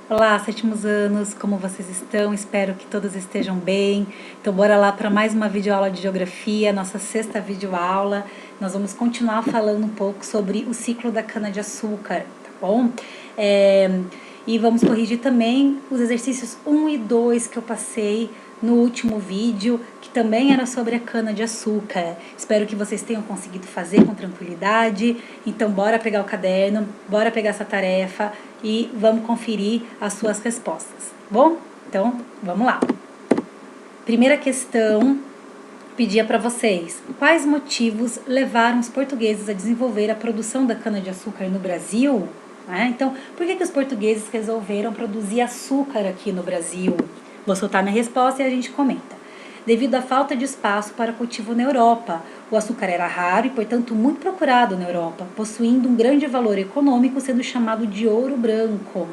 Olá, sétimos anos, como vocês estão? Espero que todos estejam bem. Então, bora lá para mais uma videoaula de geografia, nossa sexta videoaula. Nós vamos continuar falando um pouco sobre o ciclo da cana-de-açúcar, tá bom? E vamos corrigir também os exercícios 1 e 2 que eu passei no último vídeo, que também era sobre a cana-de-açúcar. Espero que vocês tenham conseguido fazer com tranquilidade. Então, bora pegar o caderno, bora pegar essa tarefa e vamos conferir as suas respostas, tá bom? Então, vamos lá. Primeira questão, pedia para vocês: quais motivos levaram os portugueses a desenvolver a produção da cana-de-açúcar no Brasil? Então, por que os portugueses resolveram produzir açúcar aqui no Brasil? Vou soltar minha resposta e a gente comenta. Devido à falta de espaço para cultivo na Europa, o açúcar era raro e, portanto, muito procurado na Europa, possuindo um grande valor econômico, sendo chamado de ouro branco.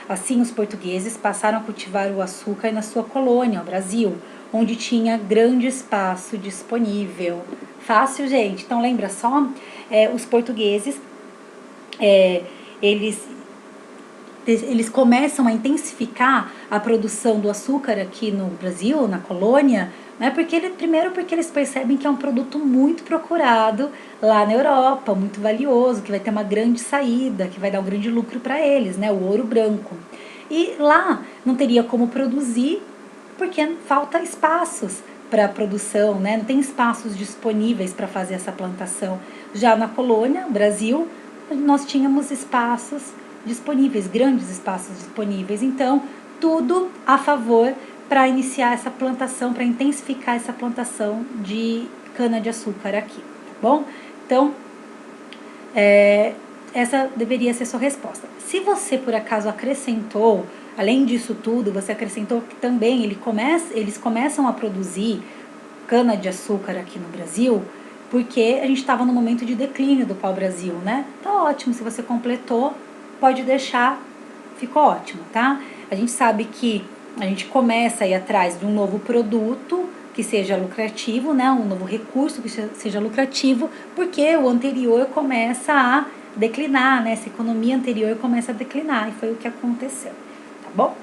Assim, os portugueses passaram a cultivar o açúcar na sua colônia, o Brasil, onde tinha grande espaço disponível. Fácil, gente? Então, lembra só? Os portugueses, eles começam a intensificar a produção do açúcar aqui no Brasil, na colônia, né? Primeiro porque eles percebem que é um produto muito procurado lá na Europa, muito valioso, que vai ter uma grande saída, que vai dar um grande lucro para eles, né? O ouro branco. E lá não teria como produzir porque falta espaços para a produção, né? Não tem espaços disponíveis para fazer essa plantação. Já na colônia, Brasil, nós tínhamos espaços disponíveis, grandes espaços disponíveis. Então, tudo a favor para iniciar essa plantação, para intensificar essa plantação de cana-de-açúcar aqui, tá bom? Então, essa deveria ser a sua resposta. Se você, por acaso, acrescentou, além disso tudo, você acrescentou que também eles começam a produzir cana-de-açúcar aqui no Brasil, porque a gente estava no momento de declínio do pau-brasil, né? Tá ótimo, se você completou, pode deixar, ficou ótimo, tá? A gente sabe que a gente começa a ir atrás de um novo produto que seja lucrativo, né? Um novo recurso que seja lucrativo, porque o anterior começa a declinar, né? Essa economia anterior começa a declinar, e foi o que aconteceu, tá bom?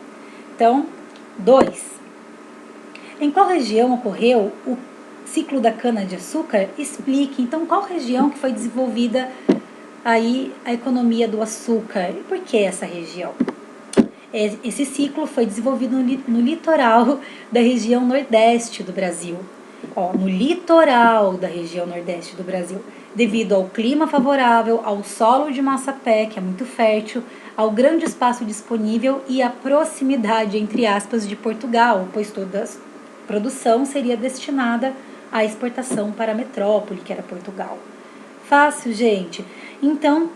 Então, 2. Em qual região ocorreu o ciclo da cana-de-açúcar? Explique, então, qual região que foi desenvolvida aí a economia do açúcar? E por que essa região? Esse ciclo foi desenvolvido no litoral da região nordeste do Brasil. No litoral da região nordeste do Brasil, devido ao clima favorável, ao solo de Massapé, que é muito fértil, ao grande espaço disponível e à proximidade, entre aspas, de Portugal, pois toda a produção seria destinada à exportação para a metrópole, que era Portugal. Fácil, gente? Então,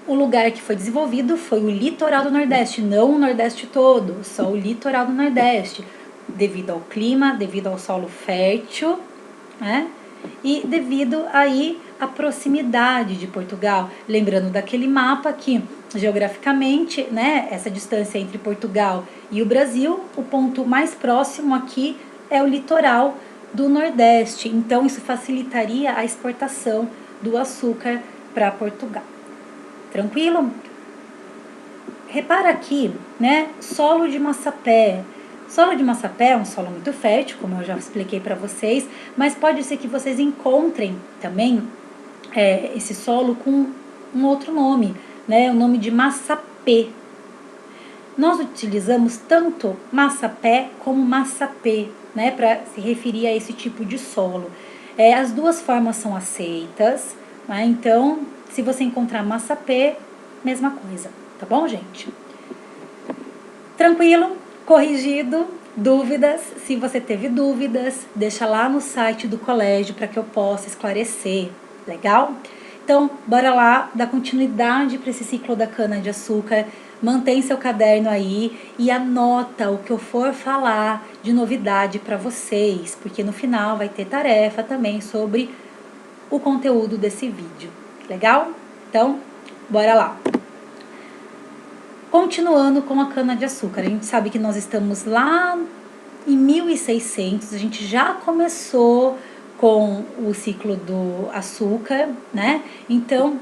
o lugar que foi desenvolvido foi o litoral do Nordeste, não o Nordeste todo, só o litoral do Nordeste, devido ao clima, devido ao solo fértil, né? E devido aí à proximidade de Portugal. Lembrando daquele mapa que, geograficamente, né, essa distância entre Portugal e o Brasil, o ponto mais próximo aqui é o litoral do Nordeste. Então, isso facilitaria a exportação do açúcar para Portugal. Tranquilo? Repara aqui, né? Solo de Massapé. Solo de Massapé é um solo muito fértil, como eu já expliquei para vocês, mas pode ser que vocês encontrem também esse solo com um outro nome, né? O nome de Massapê. Nós utilizamos tanto Massapé como Massapê, né? Para se referir a esse tipo de solo. As duas formas são aceitas, né? Então, se você encontrar Massapé, mesma coisa, tá bom, gente? Tranquilo? Corrigido? Dúvidas? Se você teve dúvidas, deixa lá no site do colégio para que eu possa esclarecer, legal? Então, bora lá dar continuidade para esse ciclo da cana-de-açúcar. Mantém seu caderno aí e anota o que eu for falar de novidade para vocês, porque no final vai ter tarefa também sobre o conteúdo desse vídeo. Legal? Então, bora lá. Continuando com a cana-de-açúcar, a gente sabe que nós estamos lá em 1600, a gente já começou com o ciclo do açúcar, né? Então,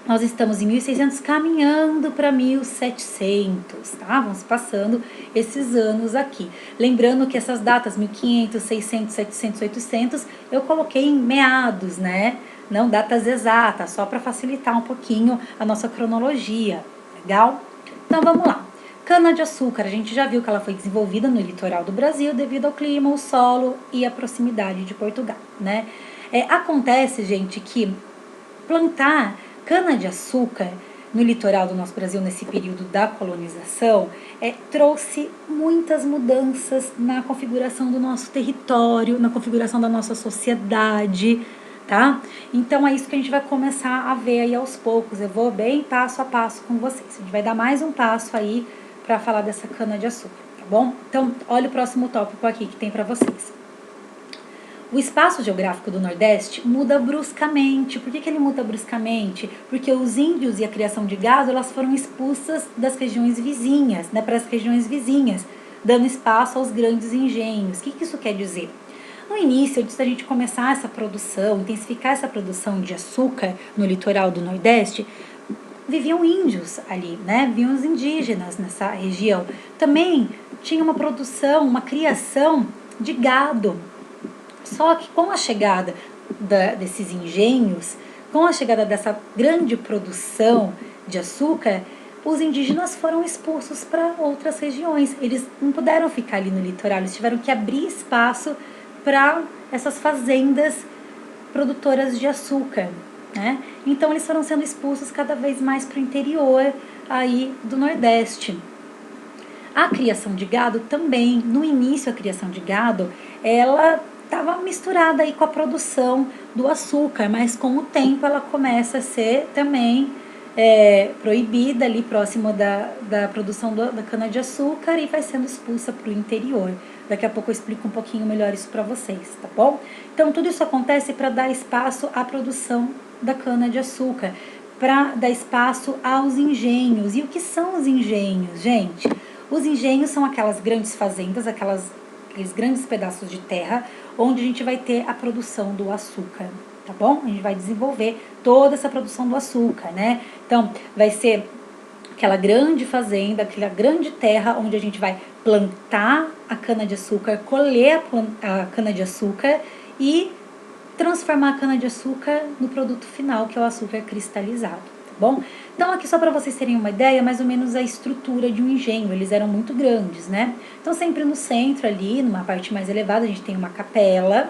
Nós estamos em 1600 caminhando para 1700, tá? Vamos passando esses anos aqui. Lembrando que essas datas, 1500, 600, 700, 800, eu coloquei em meados, né? Não datas exatas, só para facilitar um pouquinho a nossa cronologia, legal? Então vamos lá. Cana-de-açúcar, a gente já viu que ela foi desenvolvida no litoral do Brasil devido ao clima, o solo e a proximidade de Portugal, né? Acontece, gente, que plantar cana-de-açúcar no litoral do nosso Brasil, nesse período da colonização, trouxe muitas mudanças na configuração do nosso território, na configuração da nossa sociedade, tá? Então é isso que a gente vai começar a ver aí aos poucos. Eu vou bem passo a passo com vocês. A gente vai dar mais um passo aí para falar dessa cana-de-açúcar, tá bom? Então, olha o próximo tópico aqui que tem para vocês. O espaço geográfico do Nordeste muda bruscamente. Por que ele muda bruscamente? Porque os índios e a criação de gado, elas foram expulsas das regiões vizinhas, né, para as regiões vizinhas, dando espaço aos grandes engenhos. O que isso quer dizer? No início, antes da gente começar essa produção, intensificar essa produção de açúcar no litoral do Nordeste, viviam índios ali, né? Viviam os indígenas nessa região. Também tinha uma produção, uma criação de gado. Só que com a chegada desses engenhos, com a chegada dessa grande produção de açúcar, os indígenas foram expulsos para outras regiões. Eles não puderam ficar ali no litoral, eles tiveram que abrir espaço para essas fazendas produtoras de açúcar, né? Então eles foram sendo expulsos cada vez mais para o interior aí do Nordeste. A criação de gado também, no início a criação de gado, ela estava misturada aí com a produção do açúcar, mas com o tempo ela começa a ser também proibida ali próximo da produção da cana-de-açúcar e vai sendo expulsa para o interior. Daqui a pouco eu explico um pouquinho melhor isso para vocês, tá bom? Então tudo isso acontece para dar espaço à produção da cana-de-açúcar, para dar espaço aos engenhos. E o que são os engenhos, gente? Os engenhos são aquelas grandes fazendas, aqueles grandes pedaços de terra onde a gente vai ter a produção do açúcar, tá bom? A gente vai desenvolver toda essa produção do açúcar, né? Então, vai ser aquela grande fazenda, aquela grande terra onde a gente vai plantar a cana-de-açúcar, colher a cana-de-açúcar e transformar a cana-de-açúcar no produto final, que é o açúcar cristalizado, tá bom? Então, aqui só para vocês terem uma ideia, mais ou menos a estrutura de um engenho, eles eram muito grandes, né? Então, sempre no centro ali, numa parte mais elevada, a gente tem uma capela.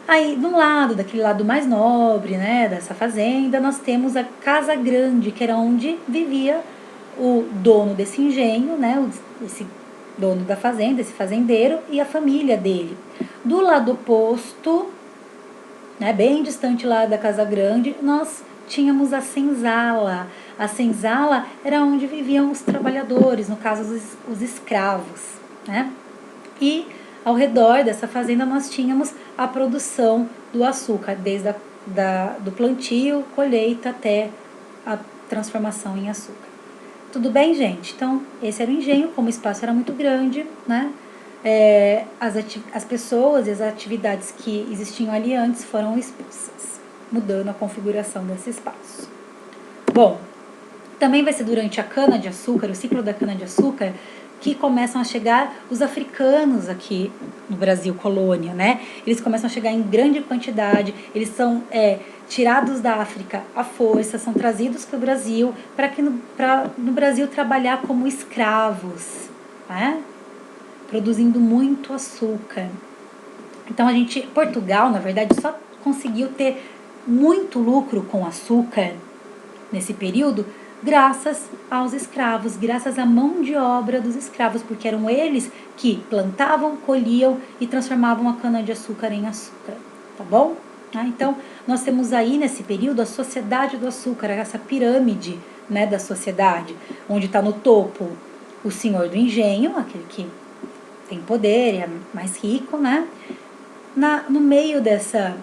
Aí, do lado, daquele lado mais nobre, né, dessa fazenda, nós temos a Casa Grande, que era onde vivia o dono desse engenho, né, esse dono da fazenda, esse fazendeiro, e a família dele. Do lado oposto, né, bem distante lá da Casa Grande, nós tínhamos a senzala. A senzala era onde viviam os trabalhadores, no caso os escravos, né? E ao redor dessa fazenda nós tínhamos a produção do açúcar, desde do plantio, colheita até a transformação em açúcar. Tudo bem, gente? Então, esse era o engenho, como o espaço era muito grande, né? As pessoas e as atividades que existiam ali antes foram expulsas, mudando a configuração desse espaço. Bom, também vai ser durante a cana-de-açúcar, o ciclo da cana-de-açúcar, que começam a chegar os africanos aqui no Brasil, colônia, né? Eles começam a chegar em grande quantidade, eles são tirados da África à força, são trazidos para o Brasil, para no Brasil trabalhar como escravos, né? Produzindo muito açúcar. Então Portugal, na verdade, só conseguiu ter muito lucro com açúcar nesse período graças aos escravos, graças à mão de obra dos escravos, porque eram eles que plantavam, colhiam e transformavam a cana-de-açúcar em açúcar, tá bom? Então, nós temos aí nesse período a sociedade do açúcar, essa pirâmide, né, da sociedade, onde está no topo o senhor do engenho, aquele que tem poder, é mais rico, né? No meio dessa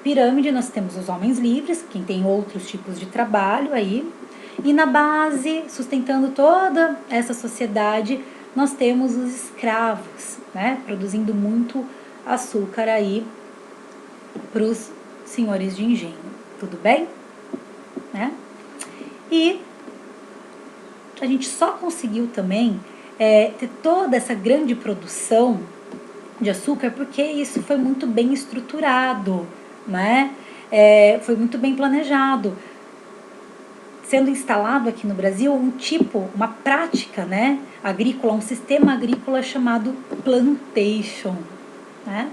pirâmide nós temos os homens livres, quem tem outros tipos de trabalho aí, e na base, sustentando toda essa sociedade, nós temos os escravos, né? Produzindo muito açúcar aí para os senhores de engenho. Tudo bem? né? E a gente só conseguiu também ter toda essa grande produção de açúcar porque isso foi muito bem estruturado, né? Foi muito bem planejado, sendo instalado aqui no Brasil uma prática, né, agrícola, um sistema agrícola chamado plantation, né?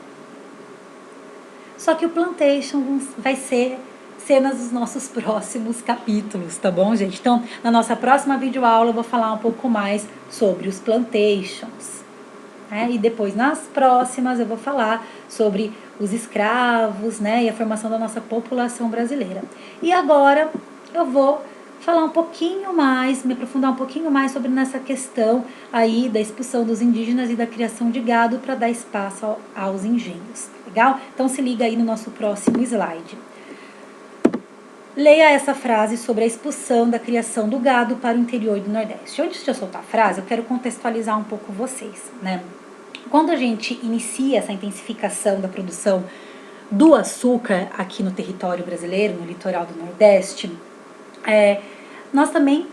Só que o plantation vai ser cenas dos nossos próximos capítulos, tá bom, gente? Então, na nossa próxima videoaula eu vou falar um pouco mais sobre os plantations, né? E depois, nas próximas, eu vou falar sobre os escravos, né, e a formação da nossa população brasileira. E agora eu vou falar um pouquinho mais, me aprofundar um pouquinho mais sobre nessa questão aí da expulsão dos indígenas e da criação de gado para dar espaço aos engenhos, legal? Então se liga aí no nosso próximo slide. Leia essa frase sobre a expulsão da criação do gado para o interior do Nordeste. Antes de eu soltar a frase, eu quero contextualizar um pouco vocês, né? Quando a gente inicia essa intensificação da produção do açúcar aqui no território brasileiro, no litoral do Nordeste, nós também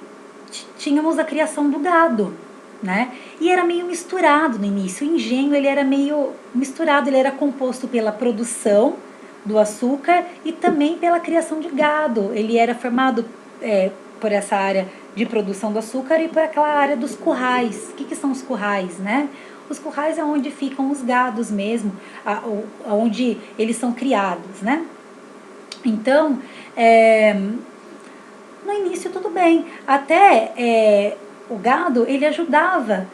tínhamos a criação do gado, né? E era meio misturado no início. O engenho ele era meio misturado, ele era composto pela produção do açúcar e também pela criação de gado. Ele era formado por essa área de produção do açúcar e por aquela área dos currais. O que são os currais, né? Os currais é onde ficam os gados mesmo, onde eles são criados, né? Então, no início tudo bem, até o gado ele ajudava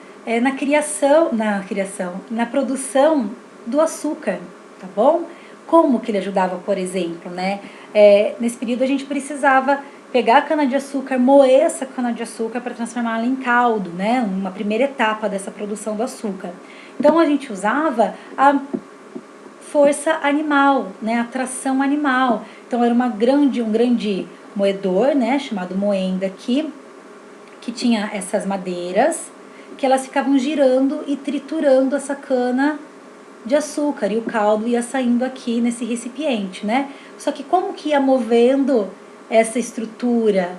na produção do açúcar, tá bom? Como que ele ajudava, por exemplo, né? Nesse período a gente precisava pegar a cana-de-açúcar, moer essa cana-de-açúcar para transformá-la em caldo, né? Uma primeira etapa dessa produção do açúcar. Então a gente usava a força animal, né? A tração animal. Então era um grande moedor, né? Chamado moenda aqui, que tinha essas madeiras, que elas ficavam girando e triturando essa cana de açúcar e o caldo ia saindo aqui nesse recipiente, né? Só que como que ia movendo essa estrutura?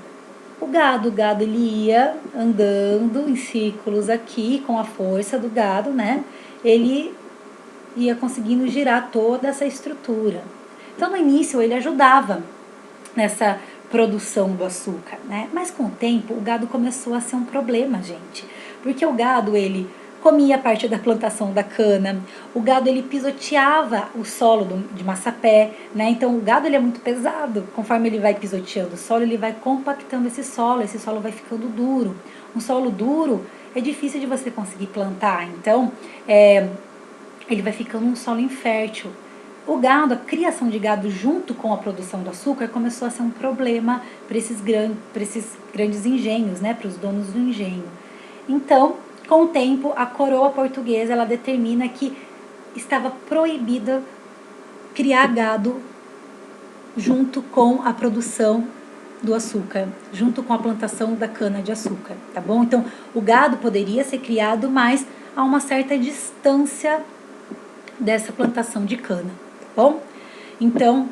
O gado ele ia andando em círculos aqui com a força do gado, né? Ele ia conseguindo girar toda essa estrutura. Então no início ele ajudava nessa produção do açúcar, né? Mas com o tempo o gado começou a ser um problema, gente, porque o gado ele comia parte da plantação da cana, o gado ele pisoteava o solo de massapé, né? Então o gado ele é muito pesado, conforme ele vai pisoteando o solo, ele vai compactando esse solo vai ficando duro. Um solo duro é difícil de você conseguir plantar, então ele vai ficando um solo infértil. O gado, a criação de gado junto com a produção do açúcar começou a ser um problema para esses grandes engenhos, né? Para os donos do engenho. Então, com o tempo, a coroa portuguesa ela determina que estava proibido criar gado junto com a produção do açúcar, junto com a plantação da cana-de-açúcar, tá bom? Então, o gado poderia ser criado, mas a uma certa distância dessa plantação de cana, tá bom? Então,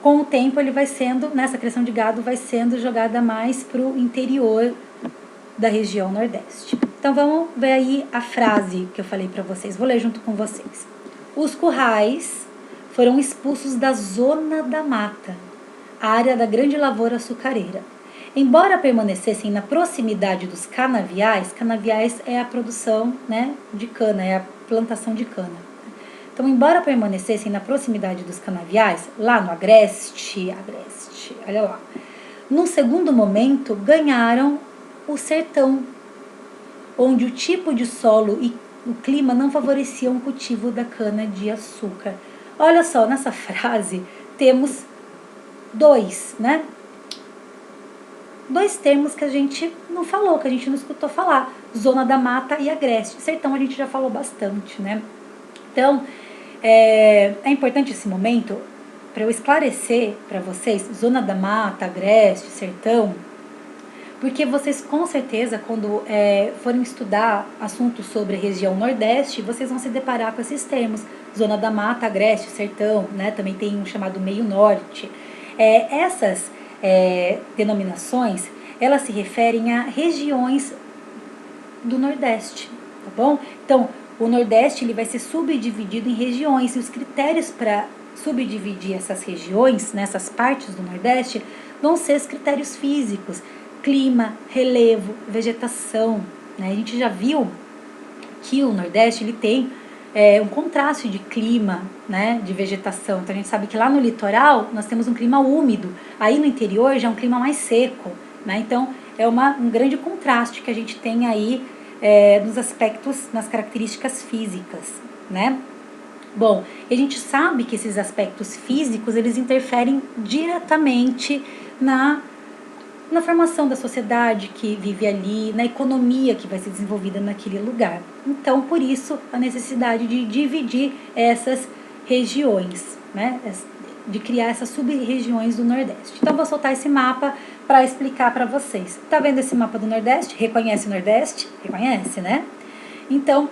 com o tempo, ele vai sendo, nessa criação de gado, vai sendo jogada mais para o interior da região Nordeste. Então vamos ver aí a frase que eu falei para vocês. Vou ler junto com vocês. Os currais foram expulsos da zona da mata, a área da grande lavoura açucareira. Embora permanecessem na proximidade dos canaviais é a produção, né, de cana, é a plantação de cana. Então, embora permanecessem na proximidade dos canaviais, lá no Agreste, olha lá, num segundo momento ganharam o sertão, onde o tipo de solo e o clima não favoreciam o cultivo da cana-de-açúcar. Olha só, nessa frase temos dois termos que a gente não falou, que a gente não escutou falar. Zona da mata e agreste. Sertão a gente já falou bastante, né? Então, é importante esse momento para eu esclarecer para vocês, zona da mata, agreste, sertão, porque vocês com certeza, quando forem estudar assuntos sobre a região Nordeste, vocês vão se deparar com esses termos, zona da mata, agreste, sertão, né? Também tem um chamado meio norte. Essas denominações, elas se referem a regiões do Nordeste, tá bom? Então, o Nordeste ele vai ser subdividido em regiões, e os critérios para subdividir essas regiões, nessas partes do Nordeste, vão ser os critérios físicos, clima, relevo, vegetação, né? A gente já viu que o Nordeste ele tem um contraste de clima, né, de vegetação. Então a gente sabe que lá no litoral nós temos um clima úmido, aí no interior já é um clima mais seco, né? Então é um grande contraste que a gente tem aí nos aspectos, nas características físicas, né? Bom, e a gente sabe que esses aspectos físicos eles interferem diretamente na formação da sociedade que vive ali, na economia que vai ser desenvolvida naquele lugar. Então, por isso, a necessidade de dividir essas regiões, né? De criar essas sub-regiões do Nordeste. Então, vou soltar esse mapa para explicar para vocês. Tá vendo esse mapa do Nordeste? Reconhece o Nordeste? Reconhece, né? Então,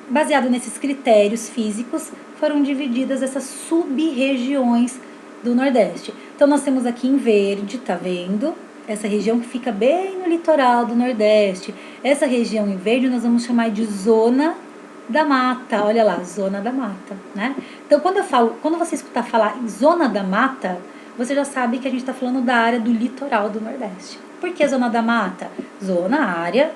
baseado nesses critérios físicos, foram divididas essas sub-regiões do Nordeste. Então, nós temos aqui em verde, tá vendo? Essa região que fica bem no litoral do Nordeste. Essa região em verde nós vamos chamar de zona da mata. Olha lá, zona da mata, né? Então, quando você escutar falar em zona da mata, você já sabe que a gente está falando da área do litoral do Nordeste. Por que zona da mata? Zona, área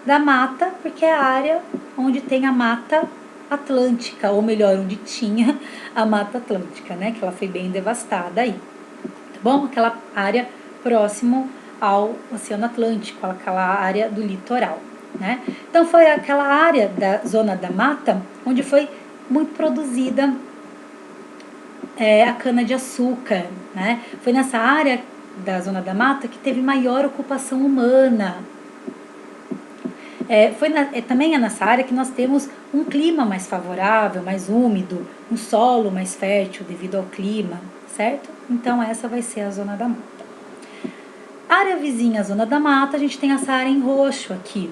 da mata, porque é a área onde tem a Mata Atlântica, ou melhor, onde tinha a Mata Atlântica, né? Que ela foi bem devastada aí, tá bom? Aquela área próximo ao Oceano Atlântico, aquela área do litoral, né? Então foi aquela área da zona da mata onde foi muito produzida a cana-de-açúcar, né? Foi nessa área da zona da mata que teve maior ocupação humana. Também é nessa área que nós temos um clima mais favorável, mais úmido, um solo mais fértil devido ao clima, certo? Então essa vai ser a zona da mata. Área vizinha à zona da mata, a gente tem essa área em roxo aqui,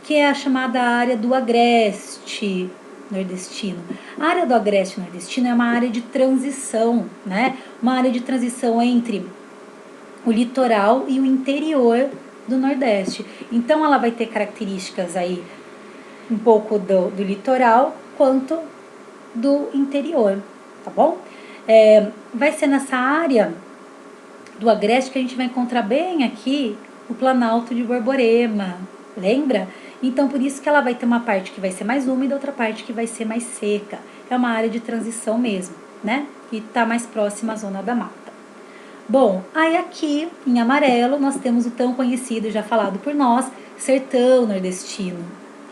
que é a chamada área do agreste nordestino. A área do agreste nordestino é uma área de transição, né? Uma área de transição entre o litoral e o interior do Nordeste. Então ela vai ter características aí um pouco do litoral quanto do interior, tá bom? Vai ser nessa área do agreste que a gente vai encontrar bem aqui o Planalto de Borborema, lembra? Então por isso que ela vai ter uma parte que vai ser mais úmida, outra parte que vai ser mais seca. É uma área de transição mesmo, né? E tá mais próxima à zona da mata. Bom, aí aqui em amarelo nós temos o tão conhecido, já falado por nós, sertão nordestino,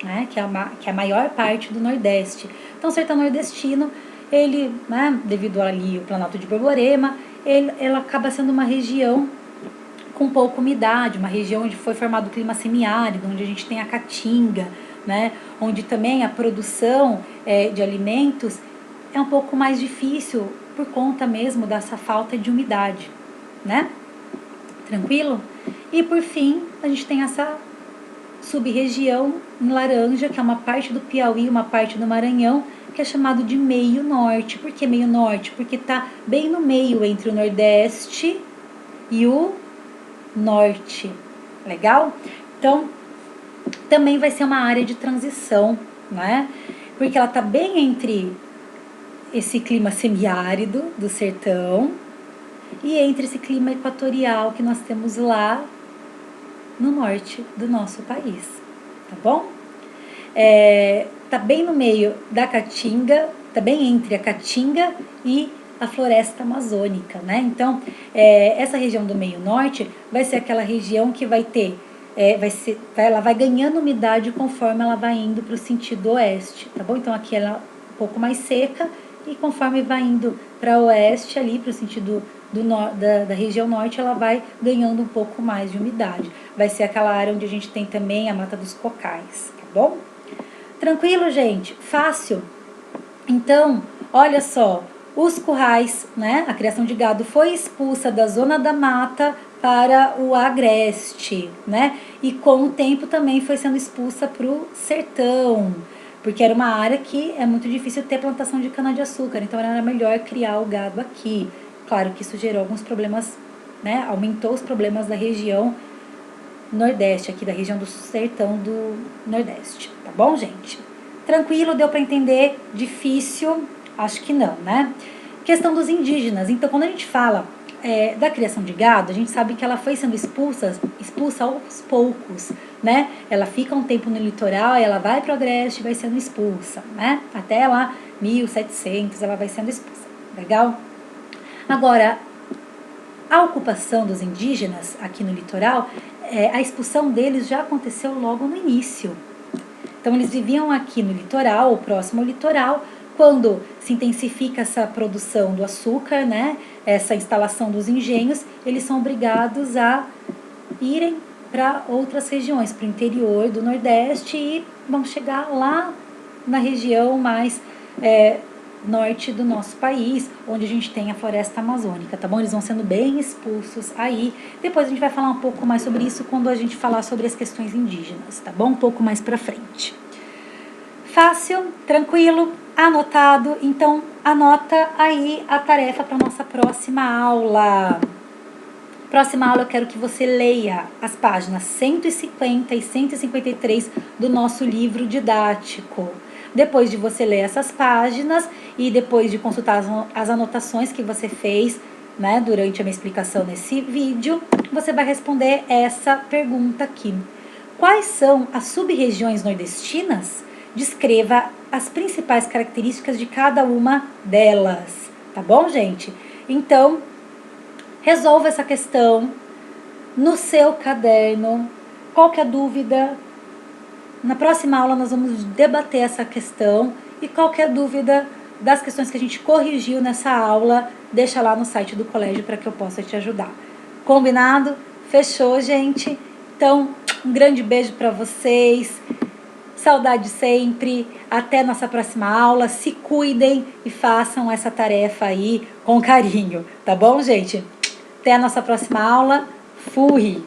né, que é a maior parte do Nordeste. Então o sertão nordestino, ele, né, devido ali ao Planalto de Borborema, ela acaba sendo uma região com pouca umidade, uma região onde foi formado o clima semiárido, onde a gente tem a caatinga, né, onde também a produção de alimentos é um pouco mais difícil por conta mesmo dessa falta de umidade, né? Tranquilo? E por fim, a gente tem essa sub-região em laranja, que é uma parte do Piauí, uma parte do Maranhão, que é chamado de meio norte. Por que meio norte? Porque está bem no meio entre o Nordeste e o Norte. Legal? Então, também vai ser uma área de transição, né? Porque ela está bem entre esse clima semiárido do sertão e entre esse clima equatorial que nós temos lá no norte do nosso país, tá bom? Tá bem no meio da Caatinga, tá bem entre a Caatinga e a floresta amazônica, né? Então, essa região do meio norte vai ser aquela região que vai ter, ela vai ganhando umidade conforme ela vai indo para o sentido oeste, tá bom? Então, aqui ela é um pouco mais seca e conforme vai indo para oeste, ali para o sentido da região norte, ela vai ganhando um pouco mais de umidade. Vai ser aquela área onde a gente tem também a Mata dos Cocais, tá bom? Tranquilo, gente? Fácil? Então, olha só, os currais, né? A criação de gado foi expulsa da zona da mata para o agreste, né? E com o tempo também foi sendo expulsa para o sertão, porque era uma área que é muito difícil ter plantação de cana-de-açúcar, então era melhor criar o gado aqui. Claro que isso gerou alguns problemas, né? Aumentou os problemas da região Nordeste, aqui da região do sertão do Nordeste. Tá bom, gente? Tranquilo, deu para entender? Difícil? Acho que não, né? Questão dos indígenas. Então, quando a gente fala da criação de gado, a gente sabe que ela foi sendo expulsa aos poucos, né? Ela fica um tempo no litoral, ela vai para o agreste e vai sendo expulsa, né? Até lá, 1700, ela vai sendo expulsa. Legal? Agora, a ocupação dos indígenas aqui no litoral, a expulsão deles já aconteceu logo no início. Então, eles viviam aqui no litoral, ou próximo ao litoral. Quando se intensifica essa produção do açúcar, né, essa instalação dos engenhos, eles são obrigados a irem para outras regiões, para o interior do Nordeste, e vão chegar lá na região mais norte do nosso país, onde a gente tem a floresta amazônica, tá bom? Eles vão sendo bem expulsos aí. Depois a gente vai falar um pouco mais sobre isso quando a gente falar sobre as questões indígenas, tá bom? Um pouco mais pra frente. Fácil, tranquilo, anotado. Então, anota aí a tarefa para nossa próxima aula. Próxima aula eu quero que você leia as páginas 150 e 153 do nosso livro didático. Depois de você ler essas páginas e depois de consultar as anotações que você fez, né, durante a minha explicação nesse vídeo, você vai responder essa pergunta aqui. Quais são as sub-regiões nordestinas? Descreva as principais características de cada uma delas. Tá bom, gente? Então, resolva essa questão no seu caderno. Qualquer dúvida, na próxima aula nós vamos debater essa questão, e qualquer dúvida das questões que a gente corrigiu nessa aula, deixa lá no site do colégio para que eu possa te ajudar. Combinado? Fechou, gente? Então, um grande beijo para vocês. Saudade sempre. Até nossa próxima aula. Se cuidem e façam essa tarefa aí com carinho, tá bom, gente? Até a nossa próxima aula. Fui!